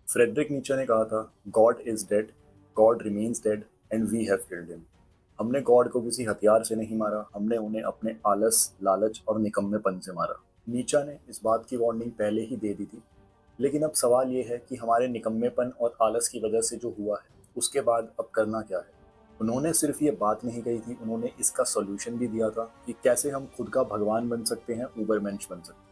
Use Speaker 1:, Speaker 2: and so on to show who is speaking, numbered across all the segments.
Speaker 1: Frederick नीचे ने कहा था, God is dead, God remains dead and we have killed him. हमने गॉड को किसी हथियार से नहीं मारा, हमने उन्हें अपने आलस, लालच और निकम्मेपन से मारा। नीचा ने इस बात की वार्निंग पहले ही दे दी थी, लेकिन अब सवाल ये है कि हमारे निकम्मेपन और आलस की वजह से जो हुआ है, उसके बाद अब करना क्या है। उन्होंने सिर्फ ये बात नहीं कही थी, उन्होंने इसका सॉल्यूशन भी दिया था कि कैसे हम खुद का भगवान बन सकते हैं, उबरमेंश बन सकते हैं।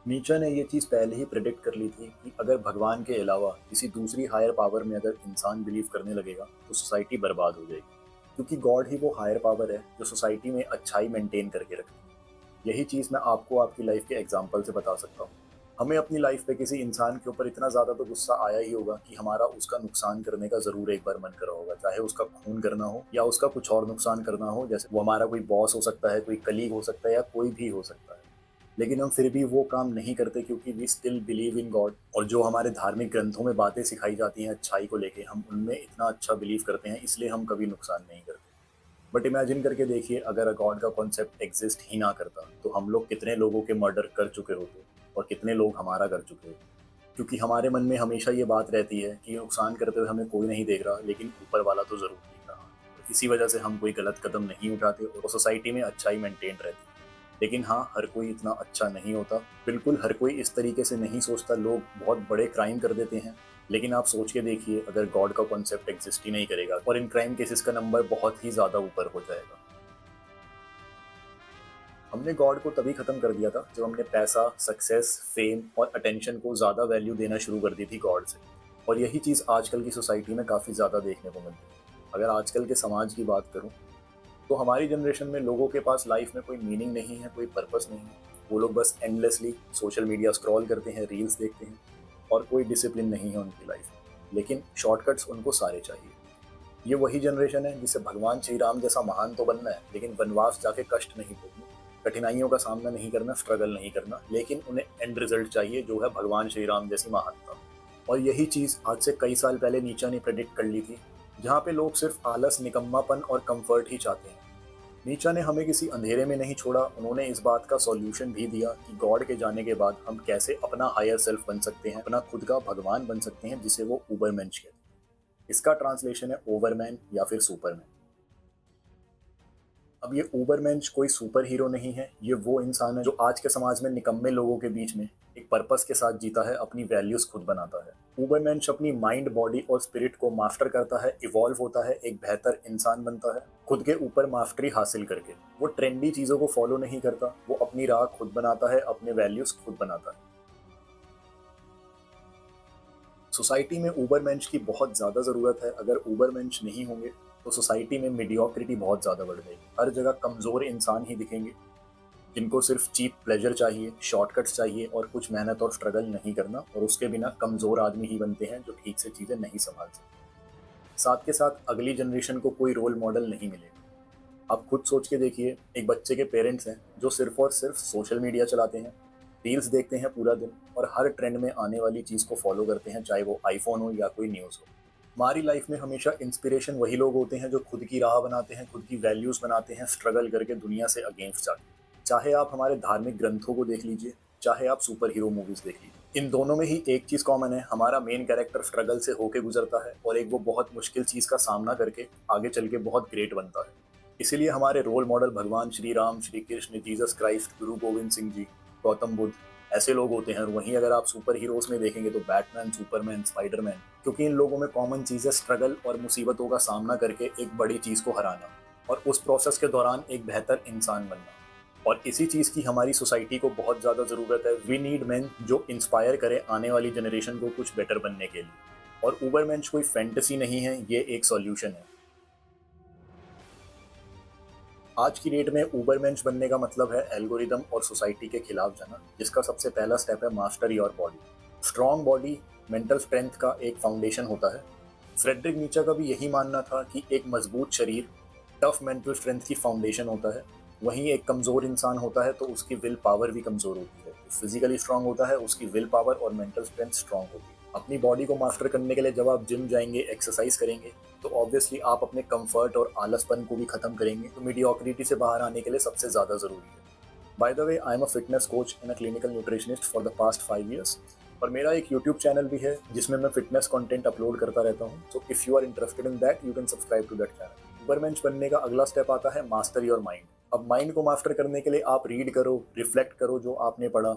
Speaker 1: नीचा ने ये चीज़ पहले ही प्रेडिक्ट कर ली थी कि अगर भगवान के अलावा किसी दूसरी हायर पावर में अगर इंसान बिलीव करने लगेगा तो सोसाइटी बर्बाद हो जाएगी, क्योंकि गॉड ही वो हायर पावर है जो सोसाइटी में अच्छाई मेंटेन करके रखती है। यही चीज़ मैं आपको आपकी लाइफ के एग्जाम्पल से बता सकता हूँ। हमें अपनी लाइफ पे किसी इंसान के ऊपर इतना ज़्यादा तो गुस्सा आया ही होगा कि हमारा उसका नुकसान करने का ज़रूर एक बार मन करा होगा, चाहे उसका खून करना हो या उसका कुछ और नुकसान करना हो। जैसे वो हमारा कोई बॉस हो सकता है, कोई कलीग हो सकता है या कोई भी हो सकता है, लेकिन हम फिर भी वो काम नहीं करते क्योंकि we still believe in God. और जो हमारे धार्मिक ग्रंथों में बातें सिखाई जाती हैं अच्छाई को लेके, हम उनमें इतना अच्छा बिलीव करते हैं, इसलिए हम कभी नुकसान नहीं करते। बट इमेजिन करके देखिए, अगर गॉड का कॉन्सेप्ट एग्जिस्ट ही ना करता तो हम लोग कितने लोगों के मर्डर कर चुके होते और कितने लोग हमारा कर चुके होते। क्योंकि हमारे मन में हमेशा ये बात रहती है कि नुकसान करते हुए हमें कोई नहीं देख रहा, लेकिन ऊपर वाला तो ज़रूर देख रहा। इसी वजह से हम कोई गलत कदम नहीं उठाते और सोसाइटी में अच्छाई मेंटेन रहती है। लेकिन हाँ, हर कोई इतना अच्छा नहीं होता, बिल्कुल हर कोई इस तरीके से नहीं सोचता। लोग बहुत बड़े क्राइम कर देते हैं, लेकिन आप सोच के देखिए, अगर गॉड का कॉन्सेप्ट एग्जिस्ट ही नहीं करेगा और इन क्राइम केसेस का नंबर बहुत ही ज़्यादा ऊपर हो जाएगा। हमने गॉड को तभी खत्म कर दिया था जब हमने पैसा, सक्सेस, फेम और अटेंशन को ज़्यादा वैल्यू देना शुरू कर दी थी गॉड से। और यही चीज़ आजकल की सोसाइटी में काफ़ी ज़्यादा देखने को मिलती है। अगर आजकल के समाज की बात करूँ तो हमारी जनरेशन में लोगों के पास लाइफ में कोई मीनिंग नहीं है, कोई पर्पस नहीं है। वो लोग बस एंडलेसली सोशल मीडिया स्क्रॉल करते हैं, रील्स देखते हैं और कोई डिसिप्लिन नहीं है उनकी लाइफ में। लेकिन शॉर्टकट्स उनको सारे चाहिए। ये वही जनरेशन है जिसे भगवान श्री राम जैसा महान तो बनना है, लेकिन वनवास जाके कष्ट नहीं भोगना, कठिनाइयों का सामना नहीं करना, स्ट्रगल नहीं करना, लेकिन उन्हें एंड रिजल्ट चाहिए जो है भगवान श्री राम जैसी महानता। और यही चीज़ आज से कई साल पहले नीचा ने प्रेडिक्ट कर ली थी, जहाँ पे लोग सिर्फ आलस, निकम्मापन और कंफर्ट ही चाहते हैं। नीचा ने हमें किसी अंधेरे में नहीं छोड़ा, उन्होंने इस बात का सॉल्यूशन भी दिया कि गॉड के जाने के बाद हम कैसे अपना हायर सेल्फ बन सकते हैं, अपना खुद का भगवान बन सकते हैं, जिसे वो उबरमेंश कहते हैं। इसका ट्रांसलेशन है ओवरमैन या फिर सुपरमैन। अब ये उबरमेंश कोई सुपर हीरो नहीं है, ये वो इंसान है जो आज के समाज में निकम्मे लोगों के बीच में एक पर्पस के साथ जीता है, अपनी वैल्यूज खुद बनाता है। उबरमेंश अपनी माइंड, बॉडी और स्पिरिट को मास्टर करता है, इवॉल्व होता है, एक बेहतर इंसान बनता है खुद के ऊपर मास्टरी हासिल करके। वो ट्रेंडी चीज़ों को फॉलो नहीं करता, वो अपनी राह खुद बनाता है, अपने वैल्यूज खुद बनाता है। सोसाइटी में उबरमेंश की बहुत ज़्यादा ज़रूरत है। अगर उबरमेंश नहीं होंगे तो सोसाइटी में मीडियोक्रिटी बहुत ज़्यादा बढ़ जाएगी। हर जगह कमज़ोर इंसान ही दिखेंगे, जिनको सिर्फ चीप प्लेजर चाहिए, शॉर्टकट्स चाहिए और कुछ मेहनत और स्ट्रगल नहीं करना, और उसके बिना कमज़ोर आदमी ही बनते हैं जो ठीक से चीज़ें नहीं संभाल सकते। साथ के साथ अगली जनरेशन को कोई रोल मॉडल नहीं मिलेगा। आप खुद सोच के देखिए, एक बच्चे के पेरेंट्स हैं जो सिर्फ और सिर्फ सोशल मीडिया चलाते हैं, रील्स देखते हैं पूरा दिन और हर ट्रेंड में आने वाली चीज़ को फॉलो करते हैं, चाहे वो आईफोन हो या कोई न्यूज़ हो। हमारी लाइफ में हमेशा इंस्पिरेशन वही लोग होते हैं जो खुद की राह बनाते हैं, खुद की वैल्यूज़ बनाते हैं, स्ट्रगल करके दुनिया से अगेंस्ट जाते हैं। चाहे आप हमारे धार्मिक ग्रंथों को देख लीजिए, चाहे आप सुपर हीरो मूवीज़ देख लीजिए, इन दोनों में ही एक चीज़ कॉमन है, हमारा मेन कैरेक्टर स्ट्रगल से होके गुजरता है और एक वो बहुत मुश्किल चीज़ का सामना करके आगे चल के बहुत ग्रेट बनता है। इसीलिए हमारे रोल मॉडल भगवान श्री राम, श्री कृष्ण, जीसस क्राइस्ट, गुरु गोविंद सिंह जी, गौतम बुद्ध, ऐसे लोग होते हैं। और वहीं अगर आप सुपर हीरोज में देखेंगे तो बैटमैन, सुपरमैन, स्पाइडरमैन, क्योंकि इन लोगों में कॉमन चीज़ है स्ट्रगल और मुसीबतों का सामना करके एक बड़ी चीज़ को हराना और उस प्रोसेस के दौरान एक बेहतर इंसान बनना। और इसी चीज़ की हमारी सोसाइटी को बहुत ज़्यादा ज़रूरत है। वी नीड मैन जो इंस्पायर करे आने वाली जनरेशन को कुछ बेटर बनने के लिए। और उबरमेंश कोई फैंटेसी नहीं है, ये एक सॉल्यूशन है। आज की डेट में उबरमेंश बनने का मतलब है एल्गोरिदम और सोसाइटी के खिलाफ जाना, जिसका सबसे पहला स्टेप है master your body. Strong body mental strength का एक फाउंडेशन होता है। फ्रेडरिक नीचा का भी यही मानना था कि एक मजबूत शरीर टफ मेंटल स्ट्रेंथ की फाउंडेशन होता है। वहीं एक कमज़ोर इंसान होता है तो उसकी विल पावर भी कमज़ोर होती है। फिजिकली स्ट्रांग होता है, उसकी विल पावर और मेंटल स्ट्रेंथ स्ट्रांग होती है। अपनी बॉडी को मास्टर करने के लिए जब आप जिम जाएंगे, एक्सरसाइज करेंगे, तो ऑब्वियसली आप अपने कंफर्ट और आलसपन को भी खत्म करेंगे, तो मीडियोक्रिटी से बाहर आने के लिए सबसे ज़्यादा ज़रूरी है। By the way, I am a fitness coach and a clinical nutritionist for the past 5 years। और मेरा एक यूट्यूब चैनल भी है जिसमें मैं फिटनेस कंटेंट अपलोड करता रहता हूँ। So if you are interested in that, you can subscribe to that channel. सुपरमेंश बनने का अगला स्टेप आता है मास्टर योर माइंड। अब माइंड को मास्टर करने के लिए आप रीड करो, रिफ्लेक्ट करो जो आपने पढ़ा,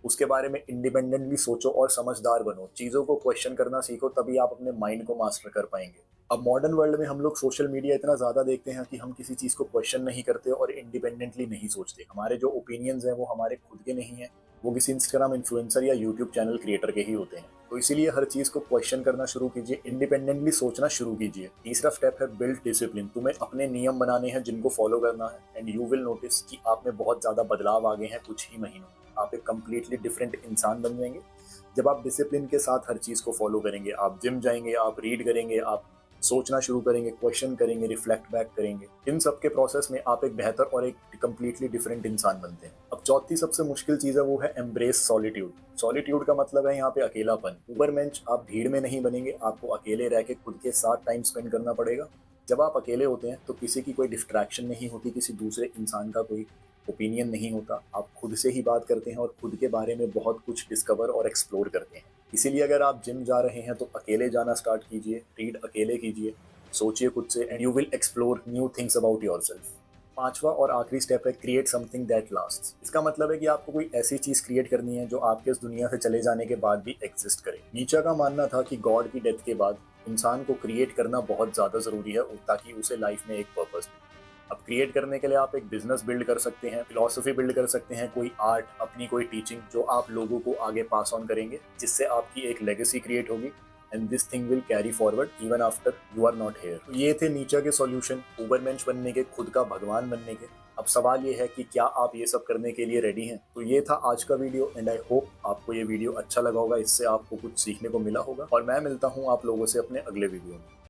Speaker 1: उसके बारे में इंडिपेंडेंटली सोचो और समझदार बनो। चीज़ों को क्वेश्चन करना सीखो, तभी आप अपने माइंड को मास्टर कर पाएंगे। अब मॉडर्न वर्ल्ड में हम लोग सोशल मीडिया इतना ज़्यादा देखते हैं कि हम किसी चीज़ को क्वेश्चन नहीं करते और इंडिपेंडेंटली नहीं सोचते। हमारे जो ओपिनियंस हैं वो हमारे खुद के नहीं हैं, वो किसी इंस्टाग्राम इन्फ्लुएंसर या यूट्यूब चैनल क्रिएटर के ही होते हैं। तो इसीलिए हर चीज़ को क्वेश्चन करना शुरू कीजिए, इंडिपेंडेंटली सोचना शुरू कीजिए। तीसरा स्टेप है बिल्ड डिसिप्लिन। तुम्हें अपने नियम बनाने हैं जिनको फॉलो करना है, एंड यू विल नोटिस कि आप में बहुत ज़्यादा बदलाव आ गए हैं कुछ ही महीनों में। आप एक कंप्लीटली डिफरेंट इंसान बन जाएंगे जब आप डिसिप्लिन के साथ हर चीज़ को फॉलो करेंगे। आप जिम जाएंगे, आप रीड करेंगे, आप सोचना शुरू करेंगे, क्वेश्चन करेंगे, रिफ्लेक्ट बैक करेंगे। इन सब के प्रोसेस में आप एक बेहतर और एक कंप्लीटली डिफरेंट इंसान बनते हैं। अब चौथी सबसे मुश्किल चीज़ है वो है एम्ब्रेस सॉलिट्यूड। सॉलिट्यूड का मतलब है यहाँ पे अकेलापन। उबरमेंश आप भीड़ में नहीं बनेंगे, आपको अकेले रह के खुद के साथ टाइम स्पेंड करना पड़ेगा। जब आप अकेले होते हैं तो किसी की कोई डिस्ट्रैक्शन नहीं होती, किसी दूसरे इंसान का कोई ओपिनियन नहीं होता। आप खुद से ही बात करते हैं और खुद के बारे में बहुत कुछ डिस्कवर और एक्सप्लोर करते हैं। इसीलिए अगर आप जिम जा रहे हैं तो अकेले जाना स्टार्ट कीजिए, रीड अकेले कीजिए, सोचिए खुद से, and you will explore new things about yourself. पांचवा और आखिरी स्टेप है क्रिएट समथिंग दैट लास्ट्स। इसका मतलब है कि आपको कोई ऐसी चीज़ क्रिएट करनी है जो आपके इस दुनिया से चले जाने के बाद भी एग्जिस्ट करे। नीचे का मानना था कि गॉड की डेथ के बाद इंसान को क्रिएट करना बहुत ज़्यादा ज़रूरी है ताकि उसे लाइफ में एक पर्पस मिले। अब क्रिएट करने के लिए आप एक बिजनेस बिल्ड कर सकते हैं, फिलॉसफी बिल्ड कर सकते हैं, कोई आर्ट, अपनी कोई टीचिंग जो आप लोगों को आगे पास ऑन करेंगे, जिससे आपकी एक लेगेसी क्रिएट होगी, and this thing will carry forward even after you are not here. तो ये थे नीचे के सॉल्यूशन उबरमेंश बनने के, खुद का भगवान बनने के। अब सवाल ये है कि क्या आप ये सब करने के लिए रेडी हैं? तो ये था आज का वीडियो, एंड आई होप आपको ये वीडियो अच्छा लगा होगा, इससे आपको कुछ सीखने को मिला होगा, और मैं मिलता हूँ आप लोगों से अपने अगले वीडियो में।